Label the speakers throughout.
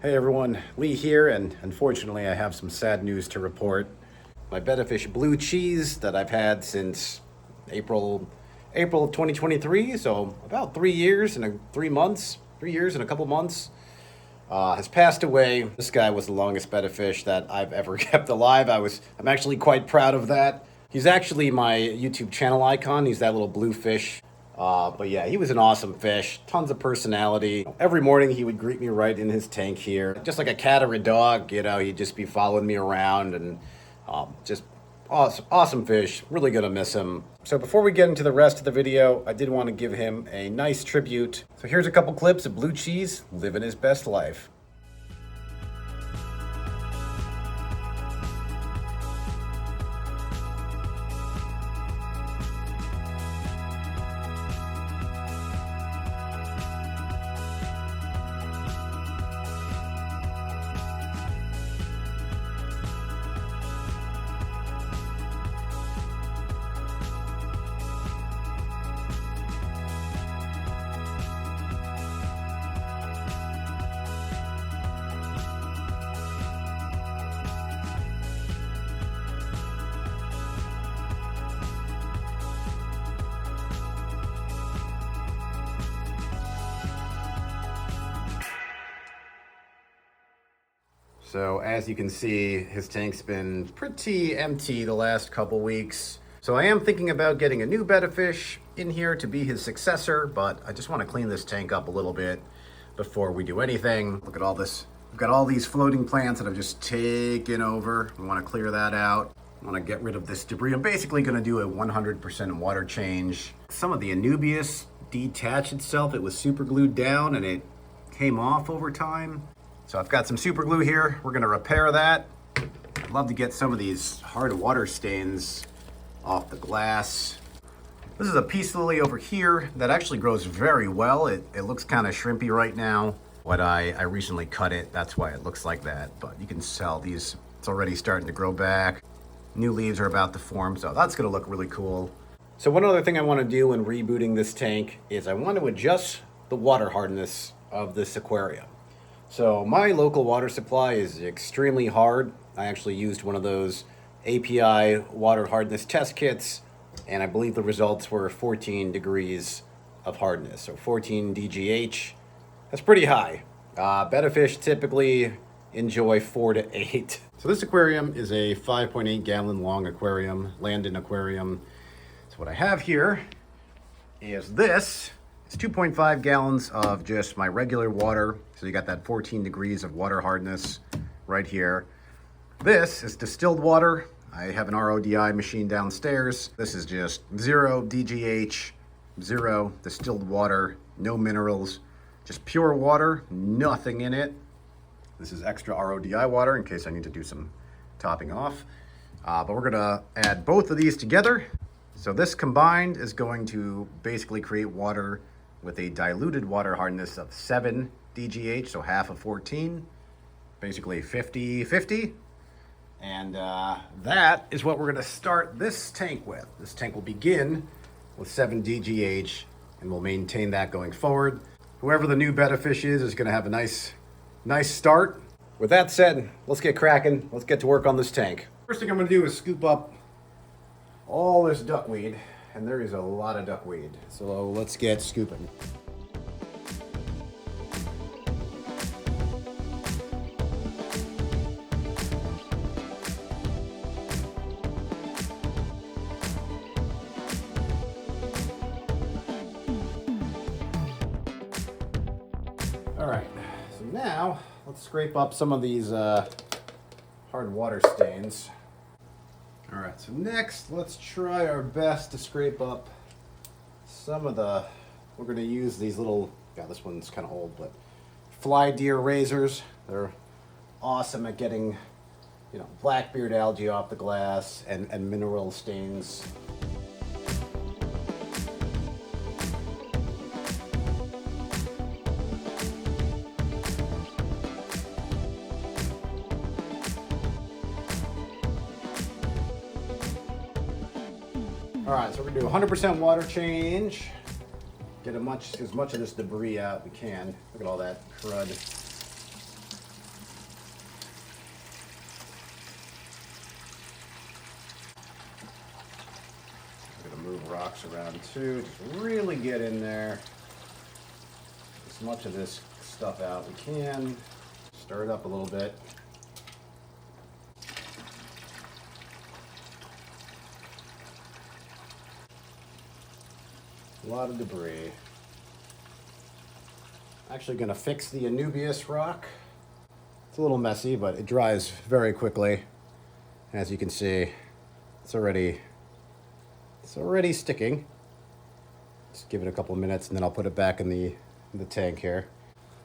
Speaker 1: Hey everyone, Lee here, and unfortunately I have some sad news to report. My Betta Fish Blue Cheese that I've had since April of 2023, so about 3 years and 3 years and a couple months, has passed away. This guy was the longest Betta fish that I've ever kept alive. I'm actually quite proud of that. He's actually my YouTube channel icon. He's that little blue fish. But yeah, he was an awesome fish, tons of personality. Every morning he would greet me right in his tank here. Just like a cat or a dog, he'd just be following me around and just awesome fish. Really gonna miss him. So before we get into the rest of the video, I did want to give him a nice tribute. So here's a couple clips of Blue Cheese living his best life. So as you can see, his tank's been pretty empty the last couple weeks. So I am thinking about getting a new Betta fish in here to be his successor, but I just want to clean this tank up a little bit before we do anything. Look at all this. We've got all these floating plants that I've just taken over. I want to clear that out. I want to get rid of this debris. I'm basically going to do a 100% water change. Some of the Anubias detached itself. It was super glued down and it came off over time. So I've got some super glue here. We're gonna repair that. I'd love to get some of these hard water stains off the glass. This is a peace lily over here that actually grows very well. It looks kind of shrimpy right now. But I recently cut it, that's why it looks like that. But you can tell it's already starting to grow back. New leaves are about to form, so that's gonna look really cool. So one other thing I wanna do when rebooting this tank is I want to adjust the water hardness of this aquarium. So my local water supply is extremely hard. I actually used one of those API water hardness test kits, and I believe the results were 14 degrees of hardness. So 14 DGH, that's pretty high. Betta fish typically enjoy 4 to 8. So this aquarium is a 5.8 gallon long aquarium, Landen aquarium. So what I have here is this. It's 2.5 gallons of just my regular water. So you got that 14 degrees of water hardness right here. This is distilled water. I have an RODI machine downstairs. This is just 0 DGH, 0 distilled water, no minerals, just pure water, nothing in it. This is extra RODI water in case I need to do some topping off. But we're gonna add both of these together. So this combined is going to basically create water with a diluted water hardness of 7 DGH, so half of 14, basically 50-50. And that is what we're gonna start this tank with. This tank will begin with 7 DGH and we'll maintain that going forward. Whoever the new Betta fish is gonna have a nice start. With that said, let's get cracking. Let's get to work on this tank. First thing I'm gonna do is scoop up all this duckweed. And there is a lot of duckweed. So let's get scooping. All right, so now let's scrape up some of these hard water stains. All right, so next, let's try our best to scrape up some of we're gonna use these little, this one's kind of old, but fly deer razors. They're awesome at getting, blackbeard algae off the glass and mineral stains. All right, so we're gonna do 100% water change. Get as much of this debris out we can. Look at all that crud. rocks around too. Just really get in there. As much of this stuff out we can. Stir it up a little bit. A lot of debris. Actually going to fix the Anubias rock. It's a little messy, but it dries very quickly. As you can see, it's already sticking. Just give it a couple of minutes and then I'll put it back in the tank here.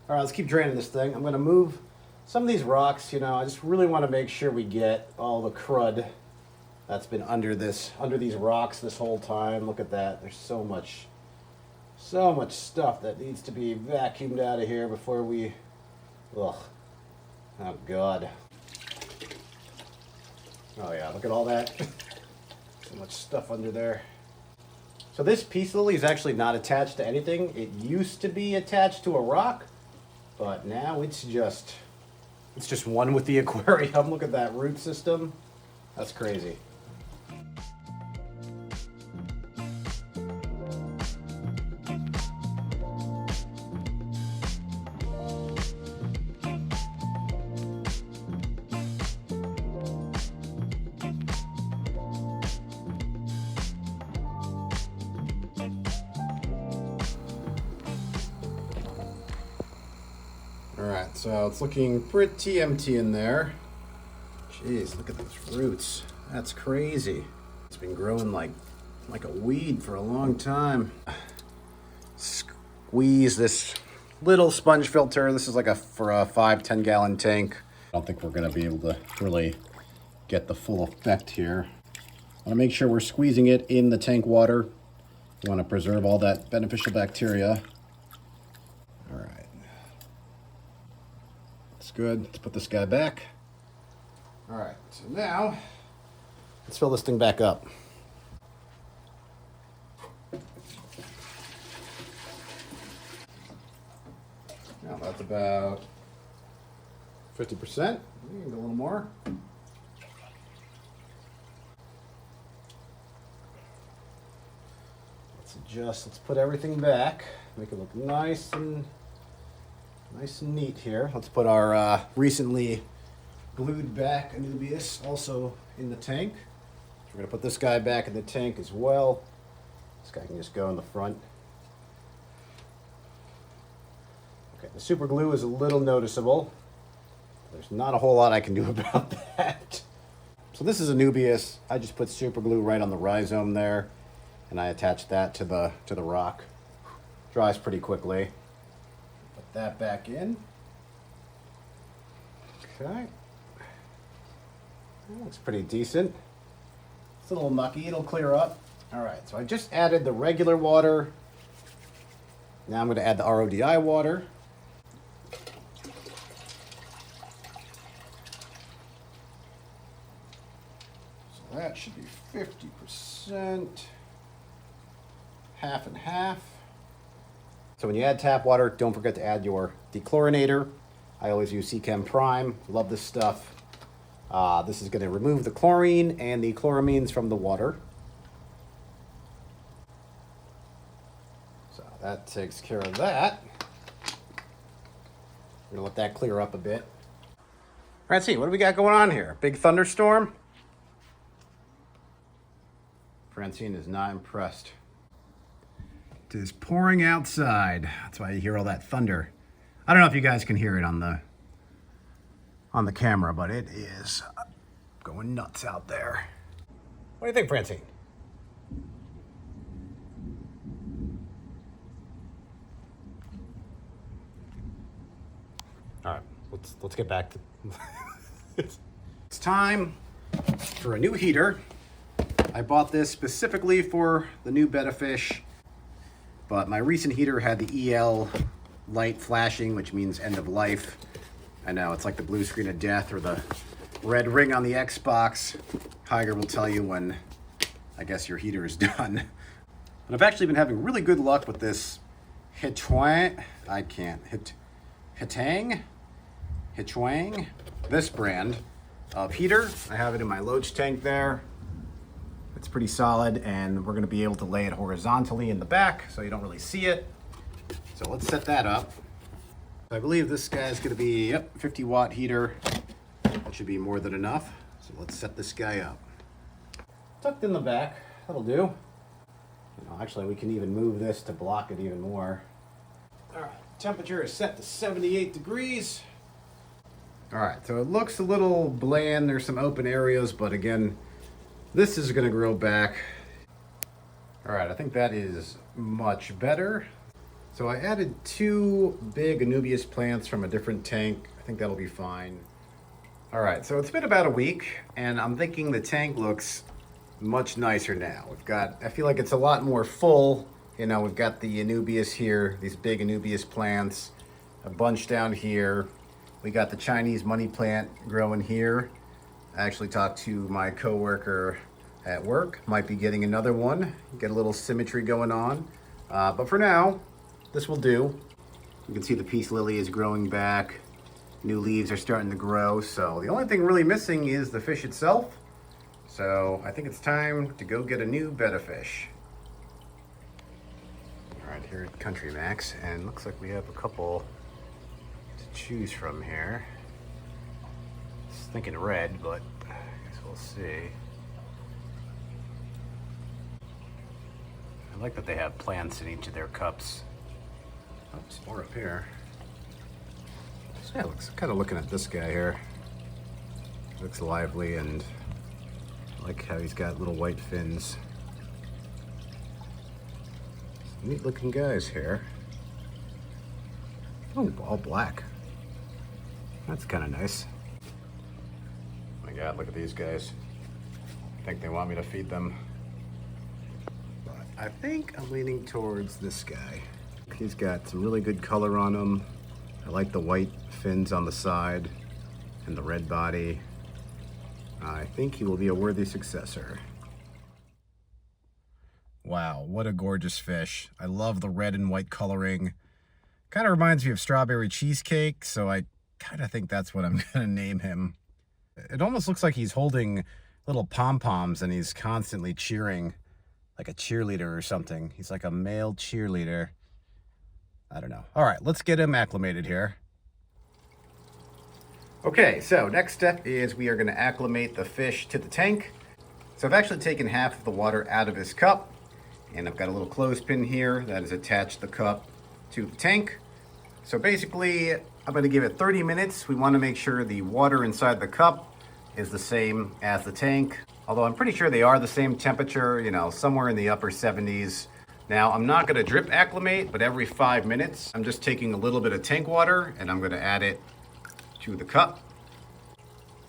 Speaker 1: All right, let's keep draining this thing. I'm going to move some of these rocks. You know, I just really want to make sure we get all the crud that's been under these rocks this whole time. Look at that. There's so much stuff that needs to be vacuumed out of here before we, ugh, oh God. Oh yeah, look at all that. So much stuff under there. So this peace lily is actually not attached to anything. It used to be attached to a rock, but now it's just one with the aquarium. Look at that root system. That's crazy. Alright, so it's looking pretty empty in there. Jeez, look at those roots. That's crazy. It's been growing like a weed for a long time. Squeeze this little sponge filter. This is like for a 5-10 gallon tank. I don't think we're gonna be able to really get the full effect here. I wanna make sure we're squeezing it in the tank water. We wanna preserve all that beneficial bacteria. All right. That's good. Let's put this guy back. All right, so now let's fill this thing back up. Now that's about 50%. We can go a little more. Let's adjust. Let's put everything back. Make it look nice and neat here. Let's put our recently glued back Anubias also in the tank. So we're gonna put this guy back in the tank as well. This guy can just go in the front. Okay, the super glue is a little noticeable. There's not a whole lot I can do about that. So this is Anubias. I just put super glue right on the rhizome there, and I attached that to the rock. Dries pretty quickly. Put that back in. Okay. That looks pretty decent. It's a little mucky, it'll clear up. All right, so I just added the regular water. Now I'm going to add the RODI water. So that should be 50%, half and half. So when you add tap water, don't forget to add your dechlorinator. I always use Seachem Prime. Love this stuff. This is going to remove the chlorine and the chloramines from the water. So that takes care of that. We're going to let that clear up a bit. All right, see, what do we got going on here? Big thunderstorm? Francine is not impressed. It is pouring outside. That's why you hear all that thunder. I don't know if you guys can hear it on the camera, but it is going nuts out there. What do you think, Francine? All right, let's get back to it's time for a new heater. I bought this specifically for the new Betta Fish, but my recent heater had the EL light flashing, which means end of life. I know, it's like the blue screen of death or the red ring on the Xbox. Tiger will tell you when, I guess, your heater is done. But I've actually been having really good luck with this Hitwang, this brand of heater. I have it in my Loach tank there. It's pretty solid, and we're gonna be able to lay it horizontally in the back so you don't really see it. So let's set that up. I believe this guy's gonna be, 50-watt heater. That should be more than enough. So let's set this guy up. Tucked in the back, that'll do. Actually, we can even move this to block it even more. All right, temperature is set to 78 degrees. All right, so it looks a little bland. There's some open areas, but again, this is gonna grow back. All right, I think that is much better. So I added 2 big Anubias plants from a different tank. I think that'll be fine. All right, so it's been about a week, and I'm thinking the tank looks much nicer now. I feel like it's a lot more full. You know, we've got the Anubias here, these big Anubias plants, a bunch down here. We got the Chinese money plant growing here. I actually talked to my coworker at work, might be getting another one, get a little symmetry going on. But for now, this will do. You can see the peace lily is growing back. New leaves are starting to grow. So the only thing really missing is the fish itself. So I think it's time to go get a new betta fish. All right, here at Country Max, and looks like we have a couple to choose from here. I was thinking red, but I guess we'll see. I like that they have plants in each of their cups. Oops, more up here. So yeah, looks kind of looking at this guy here. Looks lively, and I like how he's got little white fins. Neat looking guys here. Oh, all black. That's kind of nice. Oh my God, look at these guys. I think they want me to feed them. But I think I'm leaning towards this guy. He's got some really good color on him. I like the white fins on the side and the red body. I think he will be a worthy successor. Wow, what a gorgeous fish. I love the red and white coloring. Kind of reminds me of strawberry cheesecake, so I kind of think that's what I'm gonna name him. It almost looks like he's holding little pom-poms and he's constantly cheering, like a cheerleader or something. He's like a male cheerleader. I don't know. All right, let's get him acclimated here. Okay, so next step is we are going to acclimate the fish to the tank. So I've actually taken half of the water out of his cup, and I've got a little clothespin here that has attached the cup to the tank. So basically, I'm going to give it 30 minutes. We want to make sure the water inside the cup is the same as the tank, although I'm pretty sure they are the same temperature, you know, somewhere in the upper 70s. Now, I'm not going to drip acclimate, but every 5 minutes, I'm just taking a little bit of tank water and I'm going to add it to the cup.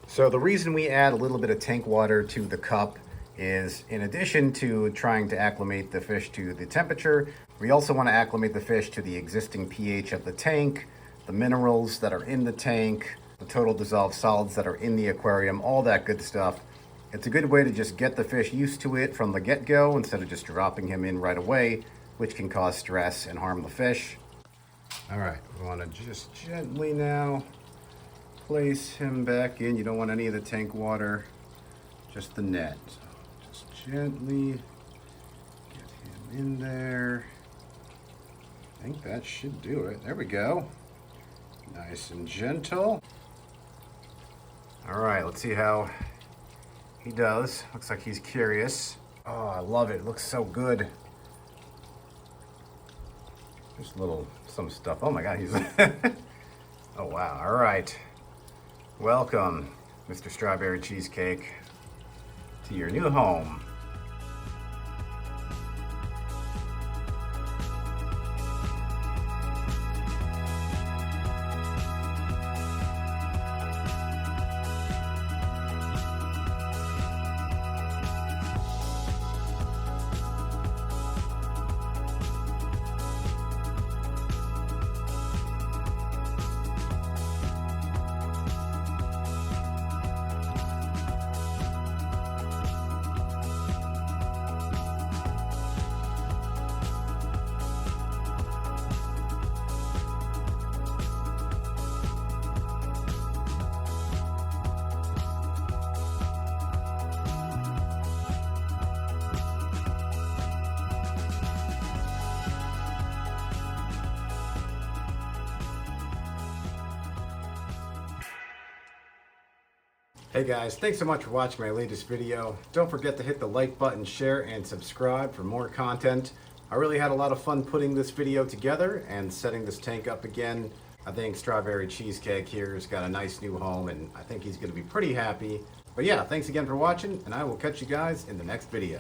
Speaker 1: So the reason we add a little bit of tank water to the cup is, in addition to trying to acclimate the fish to the temperature, we also want to acclimate the fish to the existing pH of the tank, the minerals that are in the tank, the total dissolved solids that are in the aquarium, all that good stuff. It's a good way to just get the fish used to it from the get-go instead of just dropping him in right away, which can cause stress and harm the fish. All right, we want to just gently now place him back in. You don't want any of the tank water, just the net. So just gently get him in there. I think that should do it. There we go. Nice and gentle. All right, let's see how he does. Looks like he's curious. Oh, I love it. It looks so good. Just some stuff. Oh my God, he's oh wow. All right. Welcome, Mr. Strawberry Cheesecake, to your new home. Hey guys, thanks so much for watching my latest video. Don't forget to hit the like button, share, and subscribe for more content. I really had a lot of fun putting this video together and setting this tank up again. I think Strawberry Cheesecake here has got a nice new home, and I think he's going to be pretty happy. But yeah, thanks again for watching, and I will catch you guys in the next video.